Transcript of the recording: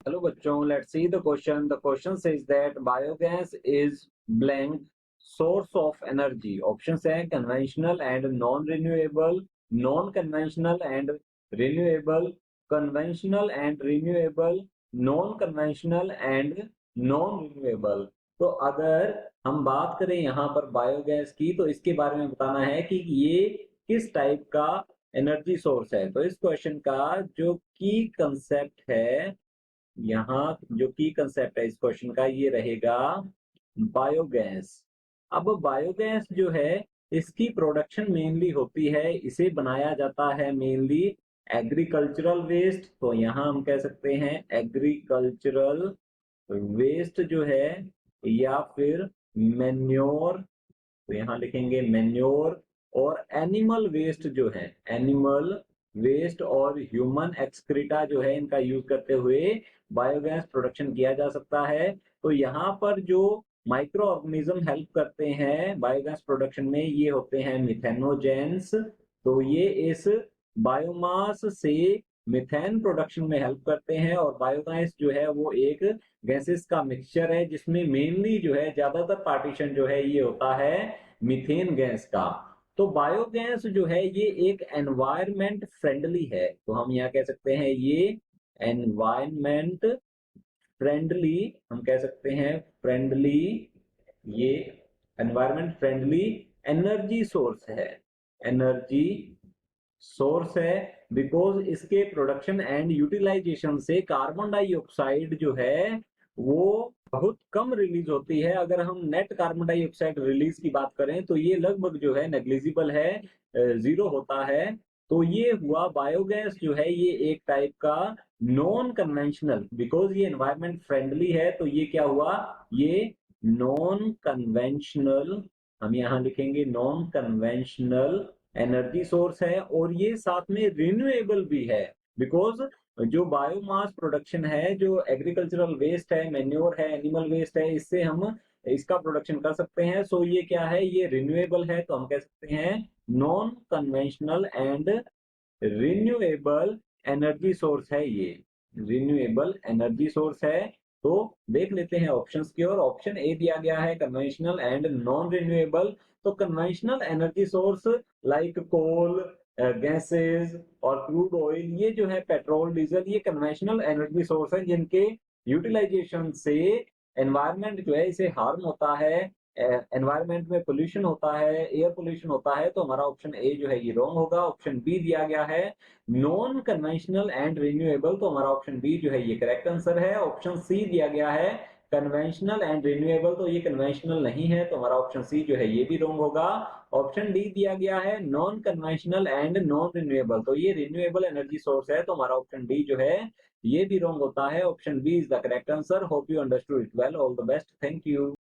Hello बच्चों, let's see the question. The question says that biogas is blank source of energy. Options है conventional and non-renewable, non-conventional and renewable, conventional and renewable, non-conventional and non-renewable. तो अगर हम बात करें यहाँ पर biogas की, तो इसके बारे में बताना है कि ये किस टाइप का एनर्जी सोर्स है। तो इस क्वेश्चन का जो की कंसेप्ट है, यहाँ जो की कंसेप्ट है इस क्वेश्चन का, ये रहेगा बायोगैस। अब बायोगैस जो है इसकी प्रोडक्शन मेनली होती है, इसे बनाया जाता है मेनली एग्रीकल्चरल वेस्ट। तो यहाँ हम कह सकते हैं एग्रीकल्चरल वेस्ट जो है, या फिर मेन्योर, तो यहाँ लिखेंगे मेन्योर। और एनिमल वेस्ट जो है, एनिमल वेस्ट और ह्यूमन एक्सक्रीटा जो है, इनका यूज करते हुए बायोगैस प्रोडक्शन किया जा सकता है। तो यहाँ पर जो माइक्रो ऑर्गेनिज्म हेल्प करते हैं बायोगैस प्रोडक्शन में, ये होते हैं मिथेनोजेंस। तो ये इस बायोमास से मिथेन प्रोडक्शन में हेल्प करते हैं। और बायोगैस जो है वो एक गैसेस का मिक्सचर है, जिसमें मेनली जो है ज्यादातर पार्टीशन जो है ये होता है मीथेन गैस का। तो बायोगैस जो है ये एक एनवायरमेंट फ्रेंडली है। तो हम यहाँ कह सकते हैं ये एनवायरमेंट फ्रेंडली, हम कह सकते हैं फ्रेंडली, ये एनवायरमेंट फ्रेंडली एनर्जी सोर्स है, एनर्जी सोर्स है। बिकॉज इसके प्रोडक्शन एंड यूटिलाइजेशन से कार्बन डाइऑक्साइड जो है वो बहुत कम रिलीज होती है। अगर हम नेट कार्बन डाइऑक्साइड रिलीज की बात करें तो ये लगभग जो है नेग्लिजिबल है, जीरो होता है। तो ये हुआ बायोगैस जो है ये एक टाइप का नॉन कन्वेंशनल, बिकॉज ये एनवायरमेंट फ्रेंडली है तो ये क्या हुआ, ये नॉन कन्वेंशनल, हम यहाँ लिखेंगे नॉन कन्वेंशनल एनर्जी सोर्स है। और ये साथ में रिन्यूएबल भी है, बिकॉज जो बायोमास प्रोडक्शन है, जो एग्रीकल्चरल वेस्ट है, मेन्योर है, एनिमल वेस्ट है, इससे हम इसका प्रोडक्शन कर सकते हैं। सो ये क्या है, ये रिन्यूएबल है। तो हम कह सकते हैं non conventional and renewable energy source है, ये रिन्यूएबल एनर्जी सोर्स है। तो देख लेते हैं ऑप्शंस की ओर। ऑप्शन ए दिया गया है कन्वेंशनल एंड नॉन रिन्यूएबल। तो कन्वेंशनल एनर्जी सोर्स लाइक कोल, गैसेस और क्रूड ऑयल, ये जो है पेट्रोल डीजल, ये कन्वेंशनल एनर्जी सोर्स है जिनके यूटिलाइजेशन से एनवायरनमेंट जो है इसे हार्म होता है, एनवायरनमेंट में पोल्यूशन होता है, एयर पोल्यूशन होता है। तो हमारा ऑप्शन ए जो है ये रॉन्ग होगा। ऑप्शन बी दिया गया है नॉन कन्वेंशनल एंड रिन्यूएबल, तो हमारा ऑप्शन बी जो है ये करेक्ट आंसर है। ऑप्शन सी दिया गया है कन्वेंशनल एंड रिन्यूएबल, तो ये कन्वेंशनल नहीं है, तो हमारा ऑप्शन सी जो है ये भी रॉन्ग होगा। ऑप्शन डी दिया गया है non conventional and non renewable, तो ये रिन्यूएबल एनर्जी सोर्स है, तो हमारा ऑप्शन डी जो है ये भी रॉन्ग होता है। Option B is the correct answer. Hope you understood it well. All the best, thank you.